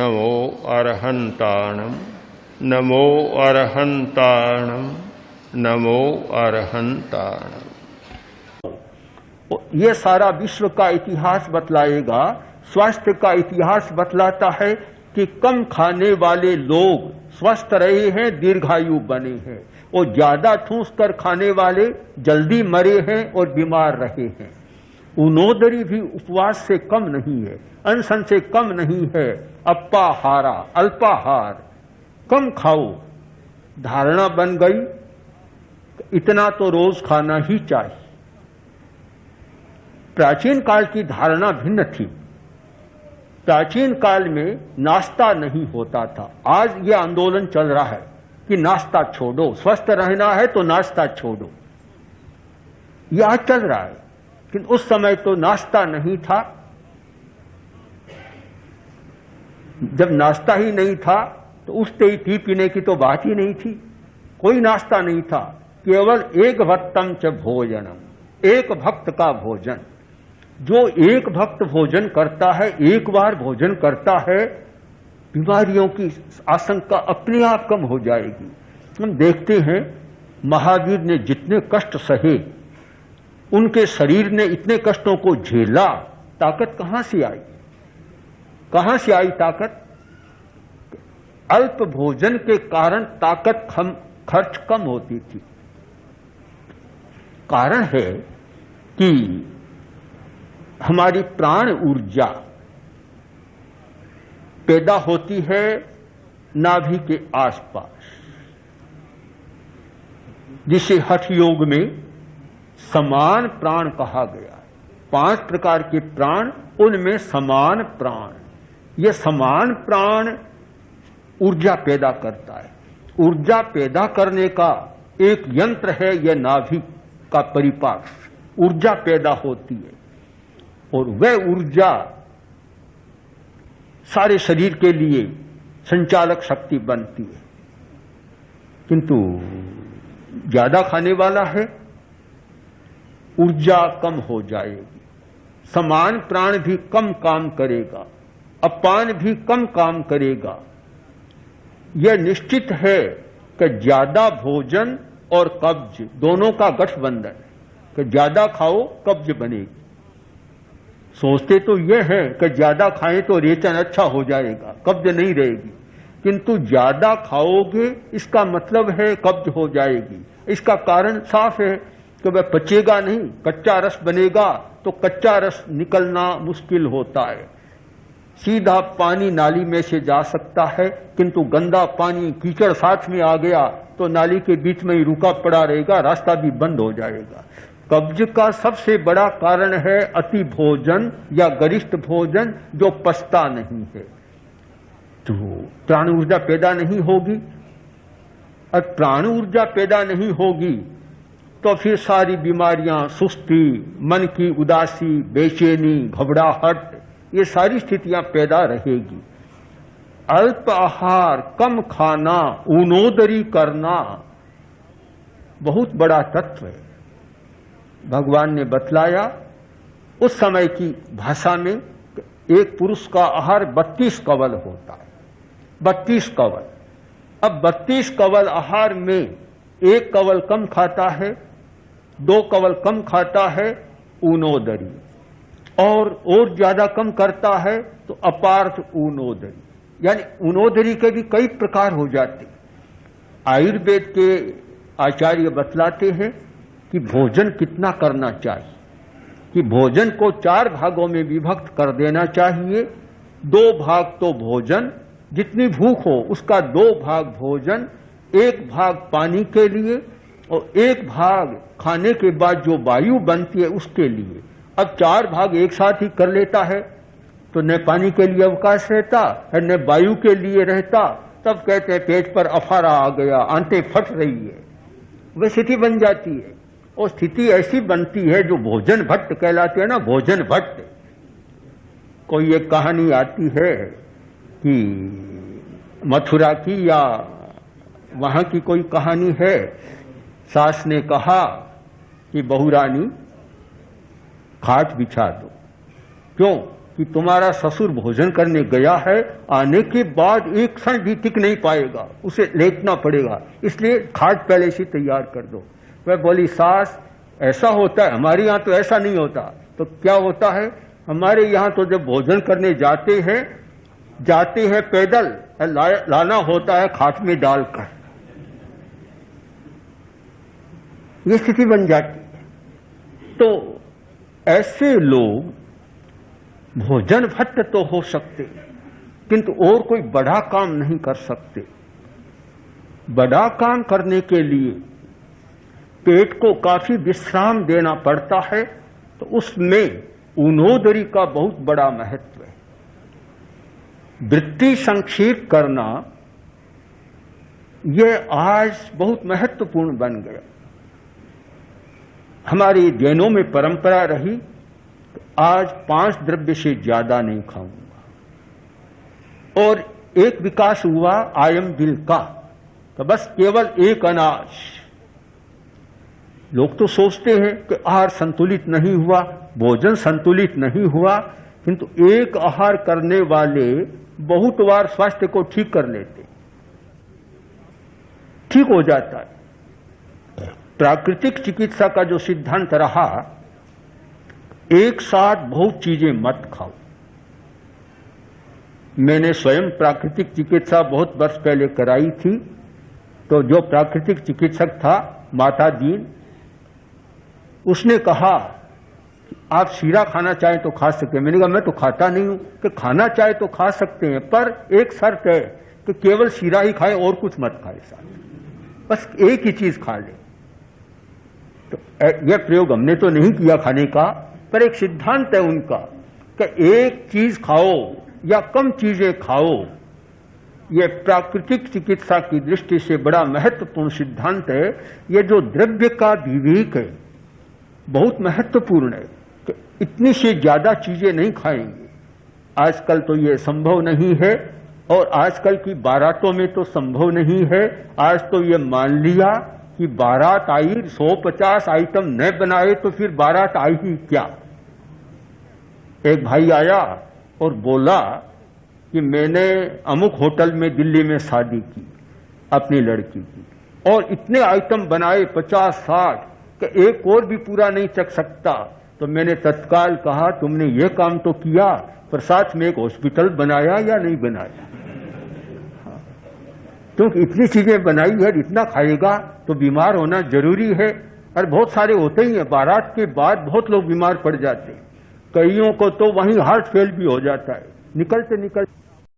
नमो अरहंताणम नमो अरहंताणम नमो अरहंताणम। ये सारा विश्व का इतिहास बतलाएगा। स्वास्थ्य का इतिहास बतलाता है कि कम खाने वाले लोग स्वस्थ रहे हैं, दीर्घायु बने हैं, और ज्यादा ठूस कर खाने वाले जल्दी मरे हैं और बीमार रहे हैं। उनोदरी भी उपवास से कम नहीं है, अनशन से कम नहीं है। अप्पाहारा, अल्पाहार, कम खाओ। धारणा बन गई इतना तो रोज खाना ही चाहिए। प्राचीन काल की धारणा भिन्न थी। प्राचीन काल में नाश्ता नहीं होता था। आज यह आंदोलन चल रहा है कि नाश्ता छोड़ो, स्वस्थ रहना है तो नाश्ता छोड़ो। यह आज चल रहा है, लेकिन उस समय तो नाश्ता नहीं था। जब नाश्ता ही नहीं था तो उठते ही टी पीने की तो बात ही नहीं थी। कोई नाश्ता नहीं था, केवल एक भक्तम च भोजनम, एक भक्त का भोजन। जो एक भक्त भोजन करता है, एक बार भोजन करता है, बीमारियों की आशंका अपने आप कम हो जाएगी। हम देखते हैं महावीर ने जितने कष्ट सहे, उनके शरीर ने इतने कष्टों को झेला, ताकत कहां से आई? कहां से आई ताकत? अल्प भोजन के कारण ताकत खर्च कम होती थी। कारण है कि हमारी प्राण ऊर्जा पैदा होती है नाभि के आसपास, जिसे हठ योग में समान प्राण कहा गया। 5 प्रकार के प्राण, उनमें समान प्राण। यह समान प्राण ऊर्जा पैदा करता है। ऊर्जा पैदा करने का एक यंत्र है यह नाभि का परिपाक। ऊर्जा पैदा होती है और वह ऊर्जा सारे शरीर के लिए संचालक शक्ति बनती है। किंतु ज्यादा खाने वाला है, ऊर्जा कम हो जाएगी। समान प्राण भी कम काम करेगा, अपान भी कम काम करेगा। यह निश्चित है कि ज्यादा भोजन और कब्ज दोनों का गठबंधन, कि ज्यादा खाओ कब्ज बनेगी। सोचते तो यह है कि ज्यादा खाएं तो रेचन अच्छा हो जाएगा, कब्ज नहीं रहेगी। किंतु ज्यादा खाओगे इसका मतलब है कब्ज हो जाएगी। इसका कारण साफ है कि वह पचेगा नहीं, कच्चा रस बनेगा तो कच्चा रस निकलना मुश्किल होता है। सीधा पानी नाली में से जा सकता है, किंतु गंदा पानी, कीचड़ साथ में आ गया तो नाली के बीच में ही रुका पड़ा रहेगा, रास्ता भी बंद हो जाएगा। कब्ज का सबसे बड़ा कारण है अति भोजन या गरिष्ठ भोजन जो पचता नहीं है। तो प्राण ऊर्जा पैदा नहीं होगी, और प्राण ऊर्जा पैदा नहीं होगी तो फिर सारी बीमारियां, सुस्ती, मन की उदासी, बेचैनी, घबराहट, ये सारी स्थितियां पैदा रहेगी। अल्प आहार, कम खाना, ऊनोदरी करना बहुत बड़ा तत्व है। भगवान ने बतलाया उस समय की भाषा में, एक पुरुष का आहार 32 कवल होता है। 32 कवल। अब 32 कवल आहार में 1 कवल कम खाता है, 2 कवल कम खाता है ऊनोदरी, और ज्यादा कम करता है तो अपार्थ ऊनोदरी। यानी ऊनोदरी के भी कई प्रकार हो जाते। आयुर्वेद के आचार्य बतलाते हैं कि भोजन कितना करना चाहिए, कि भोजन को 4 भागों में विभक्त कर देना चाहिए। 2 भाग तो भोजन, जितनी भूख हो उसका 2 भाग भोजन, 1 भाग पानी के लिए और 1 भाग खाने के बाद जो वायु बनती है उसके लिए। अब 4 भाग एक साथ ही कर लेता है तो न पानी के लिए अवकाश रहता है न वायु के लिए रहता। तब कहते हैं पेट पर अफारा आ गया, आंतें फट रही है, वह स्थिति बन जाती है। और स्थिति ऐसी बनती है जो भोजन भट्ट कहलाते हैं ना, भोजन भट्ट। कोई एक कहानी आती है कि मथुरा की या वहां की कोई कहानी है। सास ने कहा कि बहुरानी खाट बिछा दो। क्यों? कि तुम्हारा ससुर भोजन करने गया है, आने के बाद एक क्षण भी टिक नहीं पाएगा, उसे लेटना पड़ेगा, इसलिए खाट पहले से तैयार कर दो। वह बोली, सास ऐसा होता है, हमारे यहाँ तो ऐसा नहीं होता। तो क्या होता है? हमारे यहाँ तो जब भोजन करने जाते हैं पैदल, लाना होता है खाट में डालकर। ये स्थिति बन जाती है। तो ऐसे लोग भोजन भट्ट तो हो सकते, किंतु और कोई बड़ा काम नहीं कर सकते। बड़ा काम करने के लिए पेट को काफी विश्राम देना पड़ता है, तो उसमें ऊनोदरी का बहुत बड़ा महत्व है। वृत्ति संक्षेप करना यह आज बहुत महत्वपूर्ण बन गया। हमारे जैनों में परंपरा रही, आज 5 द्रव्य से ज्यादा नहीं खाऊंगा। और एक विकास हुआ आयम दिल का, तो बस केवल एक अनाज। लोग तो सोचते हैं कि आहार संतुलित नहीं हुआ, भोजन संतुलित नहीं हुआ, किंतु एक आहार करने वाले बहुत बार स्वास्थ्य को ठीक कर लेते, ठीक हो जाता है। प्राकृतिक चिकित्सा का जो सिद्धांत रहा, एक साथ बहुत चीजें मत खाओ। मैंने स्वयं प्राकृतिक चिकित्सा बहुत वर्ष पहले कराई थी, तो जो प्राकृतिक चिकित्सक था माता दीन, उसने कहा कि आप शीरा खाना चाहें तो खा सकते हैं। मैंने कहा मैं तो खाता नहीं हूं। कि खाना चाहे तो खा सकते हैं, पर एक शर्त है कि केवल शीरा ही खाएं और कुछ मत खाएं, साथ बस एक ही चीज खा ले। तो यह प्रयोग हमने तो नहीं किया खाने का, पर एक सिद्धांत है उनका कि एक चीज खाओ या कम चीजें खाओ। यह प्राकृतिक चिकित्सा की दृष्टि से बड़ा महत्वपूर्ण सिद्धांत है। यह जो द्रव्य का विवेक है बहुत महत्वपूर्ण है कि इतनी से ज्यादा चीजें नहीं खाएंगे। आजकल तो यह संभव नहीं है, और आजकल की बारातों में तो संभव नहीं है। आज तो यह मान लिया कि बारात आई, 150 आइटम न बनाए तो फिर बारात आई ही क्या। एक भाई आया और बोला कि मैंने अमुक होटल में दिल्ली में शादी की अपनी लड़की की, और इतने आइटम बनाए 50-60 कि एक और भी पूरा नहीं चख सकता। तो मैंने तत्काल कहा, तुमने ये काम तो किया, पर साथ में एक हॉस्पिटल बनाया या नहीं बनाया? क्योंकि इतनी चीजें बनाई है, इतना खाएगा तो बीमार होना जरूरी है। और बहुत सारे होते ही हैं, बारात के बाद बहुत लोग बीमार पड़ जाते हैं। कईयों को तो वहीं हार्ट फेल भी हो जाता है, निकलते निकलते।